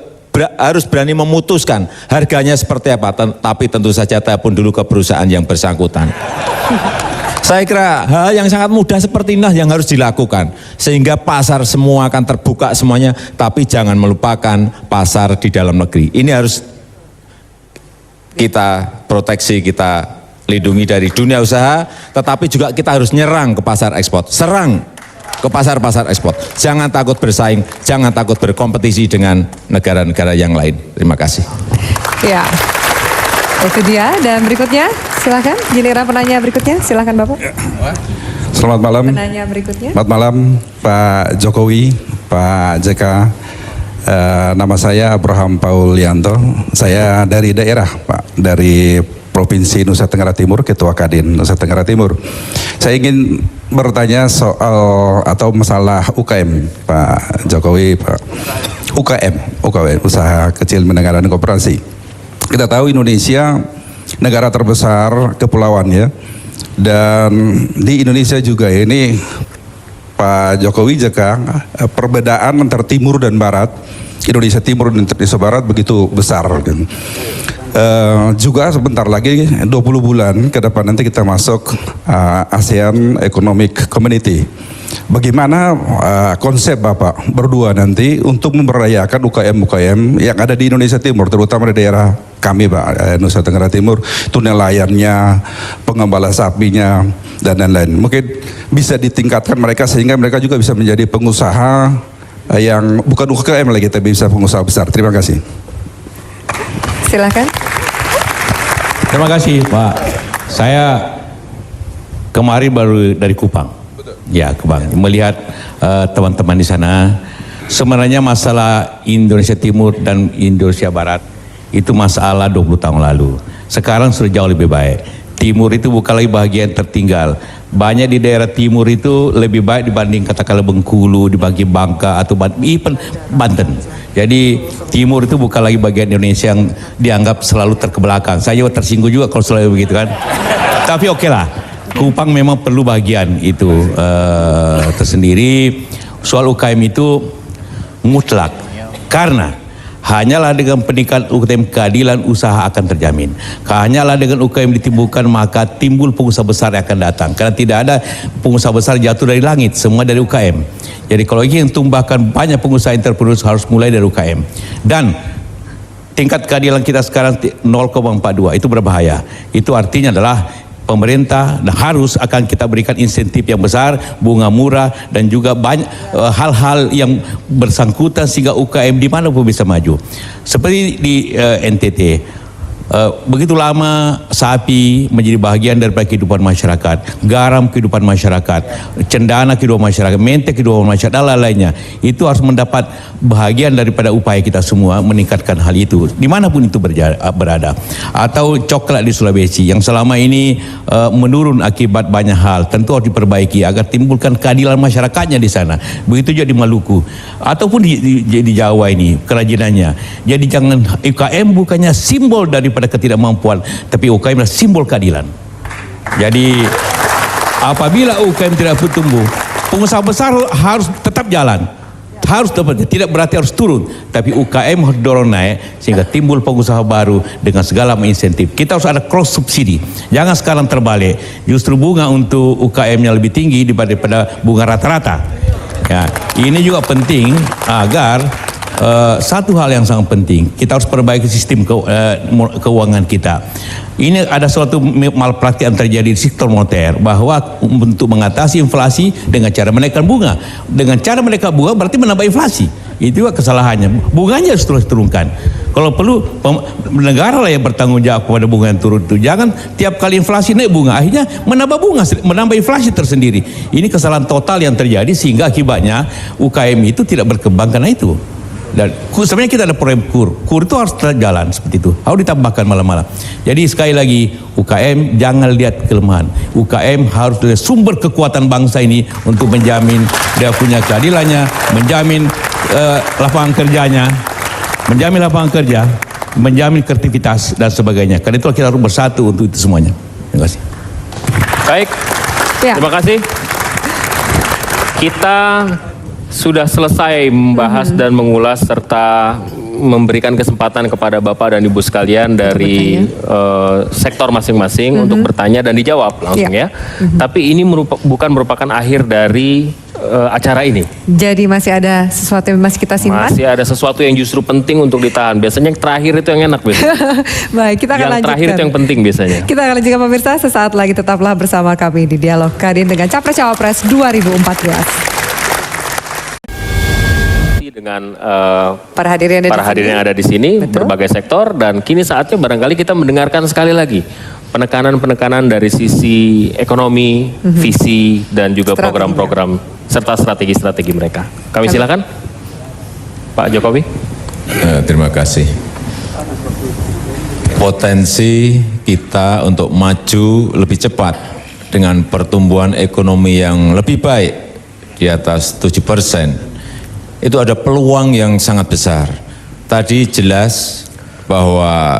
harus berani memutuskan harganya seperti apa, tapi tentu saja telepon dulu ke perusahaan yang bersangkutan. Saya kira hal yang sangat mudah seperti inilah yang harus dilakukan, sehingga pasar semua akan terbuka semuanya, tapi jangan melupakan pasar di dalam negeri. Ini harus kita proteksi, kita lindungi dari dunia usaha, tetapi juga kita harus nyerang ke pasar ekspor, serang ke pasar-pasar ekspor. Jangan takut bersaing, jangan takut berkompetisi dengan negara-negara yang lain. Terima kasih. Ya, itu dia. Dan berikutnya, silakan. Giliran penanya berikutnya, silakan Bapak. Selamat malam. Penanya berikutnya. Selamat malam Pak Jokowi, Pak JK. Nama saya Abraham Paulianto. Saya dari daerah, Pak, dari Provinsi Nusa Tenggara Timur, Ketua Kadin Nusa Tenggara Timur. Saya ingin bertanya soal atau masalah UKM, Pak Jokowi, Pak. UKM, usaha kecil menengah dan koperasi. Kita tahu Indonesia negara terbesar kepulauan ya, dan di Indonesia juga ini Pak Jokowi JK, perbedaan antara timur dan barat, Indonesia Timur dan Indonesia Barat begitu besar kan. Juga sebentar lagi 20 bulan ke depan nanti kita masuk ASEAN Economic Community. Bagaimana konsep Bapak berdua nanti untuk memberdayakan UKM-UKM yang ada di Indonesia Timur, terutama di daerah kami Pak, Nusa Tenggara Timur, itu nelayannya, pengembala sapinya, dan lain-lain. Mungkin bisa ditingkatkan mereka sehingga mereka juga bisa menjadi pengusaha yang bukan UKM lagi, tapi bisa pengusaha besar. Terima kasih. Silakan. Terima kasih Pak. Saya kemarin baru dari Kupang. Ya, Kupang. Melihat teman-teman di sana. Sebenarnya masalah Indonesia Timur dan Indonesia Barat itu masalah 20 tahun lalu. Sekarang sudah jauh lebih baik. Timur itu bukan lagi bagian tertinggal. Banyak di daerah timur itu lebih baik dibanding katakanlah Bengkulu, dibagi Bangka atau even Banten. Jadi timur itu bukan lagi bagian Indonesia yang dianggap selalu terkebelakang. Saya juga tersinggung juga kalau selalu begitu kan. Tapi oke lah, Kupang memang perlu bagian itu tersendiri. Soal UKM itu mutlak, karena hanyalah dengan peningkatan UKM keadilan usaha akan terjamin. Hanyalah dengan UKM ditimbulkan maka timbul pengusaha besar yang akan datang. Karena tidak ada pengusaha besar jatuh dari langit, semua dari UKM. Jadi kalau ingin tumbuhkan banyak pengusaha entrepreneur harus mulai dari UKM. Dan tingkat keadilan kita sekarang 0,42 itu berbahaya. Itu artinya adalah pemerintah harus akan kita berikan insentif yang besar, bunga murah, dan juga banyak hal-hal yang bersangkutan sehingga UKM di mana pun bisa maju. Seperti di NTT, Begitu lama sapi menjadi bagian daripada kehidupan masyarakat, garam kehidupan masyarakat, cendana kehidupan masyarakat, menteng kehidupan masyarakat, dan lain-lainnya. Itu harus mendapat bahagian daripada upaya kita semua meningkatkan hal itu, dimanapun itu berada. Atau coklat di Sulawesi yang selama ini menurun akibat banyak hal, tentu harus diperbaiki agar timbulkan keadilan masyarakatnya di sana. Begitu juga di Maluku, ataupun di Jawa ini kerajinannya. Jadi jangan, UKM bukannya simbol daripada ketidakmampuan, tapi UKM adalah simbol keadilan. Jadi apabila UKM tidak bertumbuh, pengusaha besar harus tetap jalan, harus tetap, tidak berarti harus turun, tapi UKM harus dorong naik sehingga timbul pengusaha baru dengan segala insentif. Kita harus ada cross subsidi, jangan sekarang terbalik, justru bunga untuk UKM-nya lebih tinggi daripada bunga rata-rata. Ya, ini juga penting agar satu hal yang sangat penting, kita harus perbaiki sistem keuangan kita. Ini ada suatu malpraktik yang terjadi di sektor moneter, bahwa untuk mengatasi inflasi dengan cara menaikkan bunga. Dengan cara menaikkan bunga berarti menambah inflasi. Itu juga kesalahannya. Bunganya harus terus turunkan. Kalau perlu negara lah yang bertanggung jawab kepada bunga yang turun itu. Jangan tiap kali inflasi naik bunga, akhirnya menambah bunga, menambah inflasi tersendiri. Ini kesalahan total yang terjadi sehingga akibatnya UKM itu tidak berkembang karena itu. Dan sebenarnya kita ada program KUR itu harus terjalan seperti itu, harus ditambahkan malam-malam. Jadi sekali lagi, UKM jangan lihat kelemahan. UKM harus lihat sumber kekuatan bangsa ini untuk menjamin dia punya keadilannya, menjamin lapangan kerjanya, menjamin lapangan kerja, menjamin kreativitas dan sebagainya. Karena itu kita harus bersatu untuk itu semuanya. Terima kasih. Baik, terima kasih. Kita sudah selesai membahas dan mengulas serta memberikan kesempatan kepada Bapak dan Ibu sekalian dari sektor masing-masing untuk bertanya dan dijawab langsung ya. Tapi ini bukan merupakan akhir dari acara ini. Jadi masih ada sesuatu yang masih kita simpan? Masih ada sesuatu yang justru penting untuk ditahan. Biasanya yang terakhir itu yang enak biasanya. Baik, kita akan lanjutkan. Yang terakhir itu yang penting biasanya. Kita akan lanjutkan pemirsa, sesaat lagi tetaplah bersama kami di Dialog Kadin dengan Capres-Cawapres 2014. Dengan para hadirin yang ada di sini, berbagai sektor, dan kini saatnya barangkali kita mendengarkan sekali lagi penekanan-penekanan dari sisi ekonomi, visi, dan juga program-program serta strategi-strategi mereka. Kami silakan, Pak Jokowi. Terima kasih. Potensi kita untuk maju lebih cepat dengan pertumbuhan ekonomi yang lebih baik di atas 7%. Itu ada peluang yang sangat besar. Tadi jelas bahwa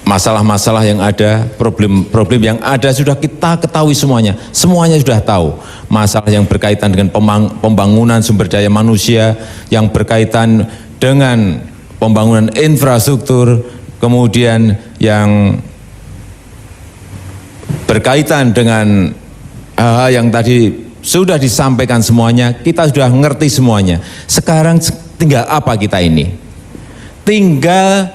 masalah-masalah yang ada, problem-problem yang ada sudah kita ketahui semuanya. Semuanya sudah tahu. Masalah yang berkaitan dengan pembangunan sumber daya manusia, yang berkaitan dengan pembangunan infrastruktur, kemudian yang berkaitan dengan hal yang tadi sudah disampaikan semuanya, kita sudah ngerti semuanya. Sekarang tinggal apa kita ini? Tinggal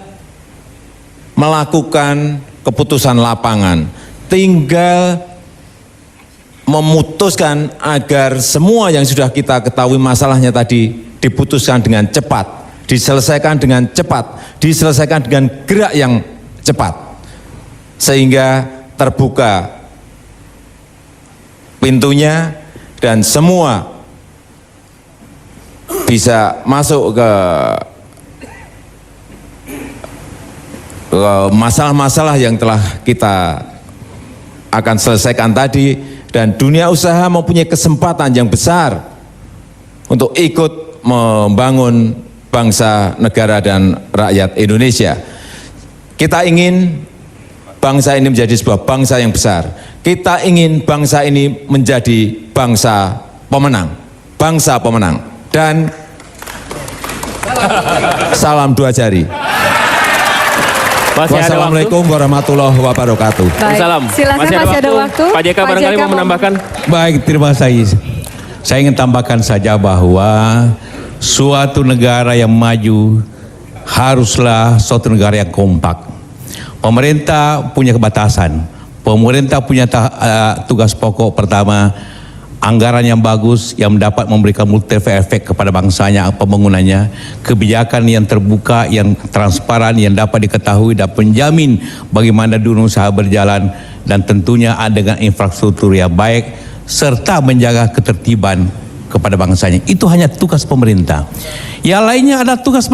melakukan keputusan lapangan, tinggal memutuskan agar semua yang sudah kita ketahui masalahnya tadi diputuskan dengan cepat, diselesaikan dengan cepat, diselesaikan dengan gerak yang cepat, sehingga terbuka pintunya dan semua bisa masuk ke masalah-masalah yang telah kita akan selesaikan tadi, dan dunia usaha mempunyai kesempatan yang besar untuk ikut membangun bangsa, negara, dan rakyat Indonesia. Kita ingin bangsa ini menjadi sebuah bangsa yang besar. Kita ingin bangsa ini menjadi bangsa pemenang. Bangsa pemenang. Dan salam dua jari. Wassalamualaikum warahmatullahi wabarakatuh. Salam. Silakan, masih ada waktu. Pak JK barangkali mau menambahkan. Baik, terima kasih. Saya ingin tambahkan saja bahwa suatu negara yang maju haruslah suatu negara yang kompak. Pemerintah punya kebatasan. Pemerintah punya tugas pokok pertama, anggaran yang bagus yang dapat memberikan multi efek kepada bangsanya, pembangunannya, kebijakan yang terbuka, yang transparan, yang dapat diketahui dan penjamin bagaimana dunia usaha berjalan, dan tentunya dengan infrastruktur yang baik serta menjaga ketertiban kepada bangsanya. Itu hanya tugas pemerintah. Yang lainnya adalah tugas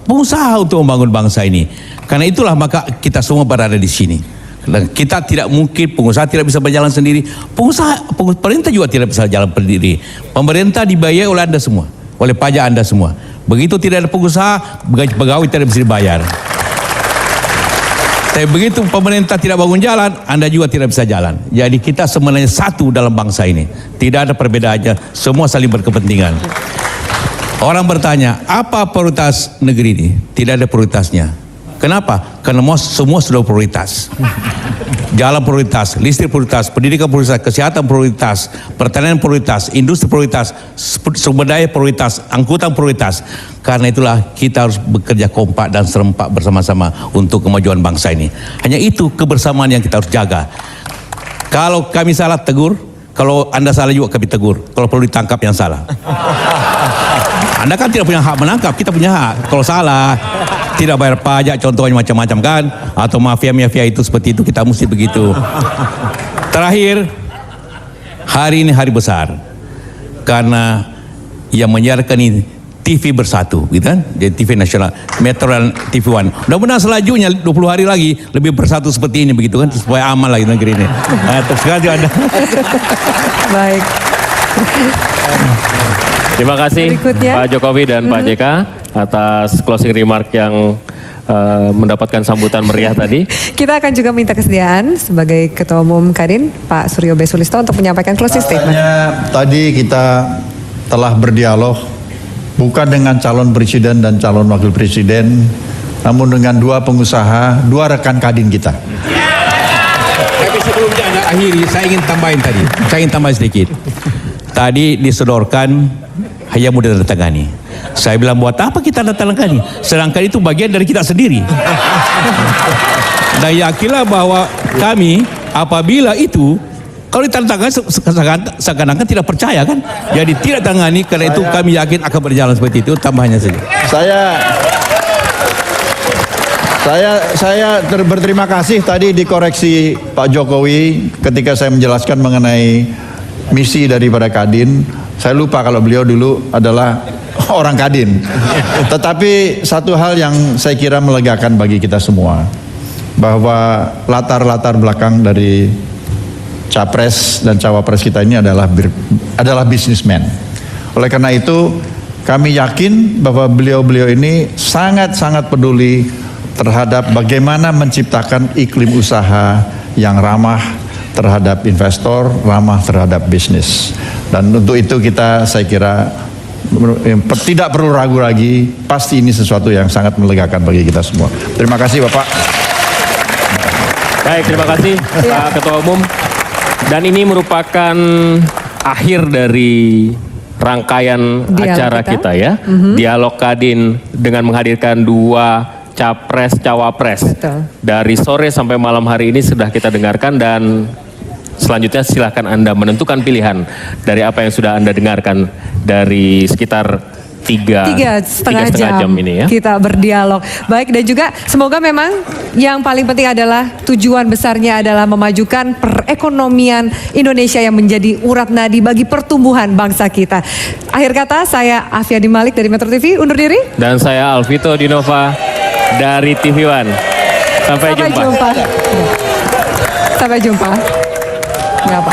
pengusaha untuk membangun bangsa ini. Karena itulah maka kita semua berada di sini. Dan kita tidak mungkin, pengusaha tidak bisa berjalan sendiri, pemerintah juga tidak bisa jalan sendiri. Pemerintah dibayar oleh Anda semua, oleh pajak Anda semua. Begitu tidak ada pengusaha, gaji pegawai tidak bisa dibayar. Tapi begitu pemerintah tidak bangun jalan, Anda juga tidak bisa jalan. Jadi kita sebenarnya satu dalam bangsa ini. Tidak ada perbedaannya, semua saling berkepentingan. Orang bertanya, apa prioritas negeri ini? Tidak ada prioritasnya. Kenapa? Karena semua sudah prioritas. Jalan prioritas, listrik prioritas, pendidikan prioritas, kesehatan prioritas, pertanian prioritas, industri prioritas, sumber daya prioritas, angkutan prioritas. Karena itulah kita harus bekerja kompak dan serempak bersama-sama untuk kemajuan bangsa ini. Hanya itu kebersamaan yang kita harus jaga. Kalau kami salah, tegur. Kalau Anda salah juga kami tegur. Kalau perlu ditangkap yang salah. Anda kan tidak punya hak menangkap, kita punya hak. Kalau salah, tidak bayar pajak, contohnya macam-macam kan, atau mafia-mafia itu seperti itu, kita mesti begitu. Terakhir, hari ini hari besar, karena yang menyiarkan ini TV bersatu, gitu kan? Jadi TV nasional, Metro dan TV One. Mudah-mudahan selanjutnya 20 hari lagi lebih bersatu seperti ini, begitu kan? Supaya aman lagi negeri ini. Terus Anda. Baik. Terima kasih Berikutnya. Pak Jokowi dan Pak JK atas closing remark yang mendapatkan sambutan meriah tadi. Kita akan juga minta kesediaan sebagai Ketua Umum Kadin, Pak Suryo B. Sulisto, untuk menyampaikan closing statement. Tadi kita telah berdialog bukan dengan calon presiden dan calon wakil presiden, namun dengan dua pengusaha, dua rekan Kadin kita. Tapi sebelumnya Anda akhiri, saya ingin tambahin tadi. Saya ingin tambahin sedikit. Tadi disodorkan hanya mudah ditandatangani. Saya bilang, buat apa kita tandatangani? Sedangkan itu bagian dari kita sendiri. Dan yakinlah bahwa kami apabila itu, kalau ditandatangani seakan-akan tidak percaya kan? Jadi tidak tangani, karena itu kami yakin akan berjalan seperti itu. Tambahannya saja. Saya berterima kasih tadi dikoreksi Pak Jokowi ketika saya menjelaskan mengenai misi daripada Kadin. Saya lupa kalau beliau dulu adalah orang Kadin. Tetapi satu hal yang saya kira melegakan bagi kita semua, bahwa latar belakang dari capres dan cawapres kita ini adalah bisnismen. Oleh karena itu kami yakin bahwa beliau-beliau ini sangat-sangat peduli terhadap bagaimana menciptakan iklim usaha yang ramah terhadap investor, ramah terhadap bisnis. Dan untuk itu saya kira tidak perlu ragu lagi, pasti ini sesuatu yang sangat melegakan bagi kita semua. Terima kasih Bapak. Baik, terima kasih Pak Ketua Umum. Dan ini merupakan akhir dari rangkaian acara kita ya. Dialog Kadin dengan menghadirkan dua capres cawapres. Betul. Dari sore sampai malam hari ini sudah kita dengarkan, dan selanjutnya silahkan Anda menentukan pilihan dari apa yang sudah Anda dengarkan dari sekitar tiga setengah jam ini ya. Kita berdialog. Baik, dan juga semoga memang yang paling penting adalah tujuan besarnya adalah memajukan perekonomian Indonesia yang menjadi urat nadi bagi pertumbuhan bangsa kita. Akhir kata, saya Afia Dimalik dari Metro TV undur diri. Dan saya Alvito Dinova dari TV One. Sampai jumpa. Sampai jumpa. Nggak apa.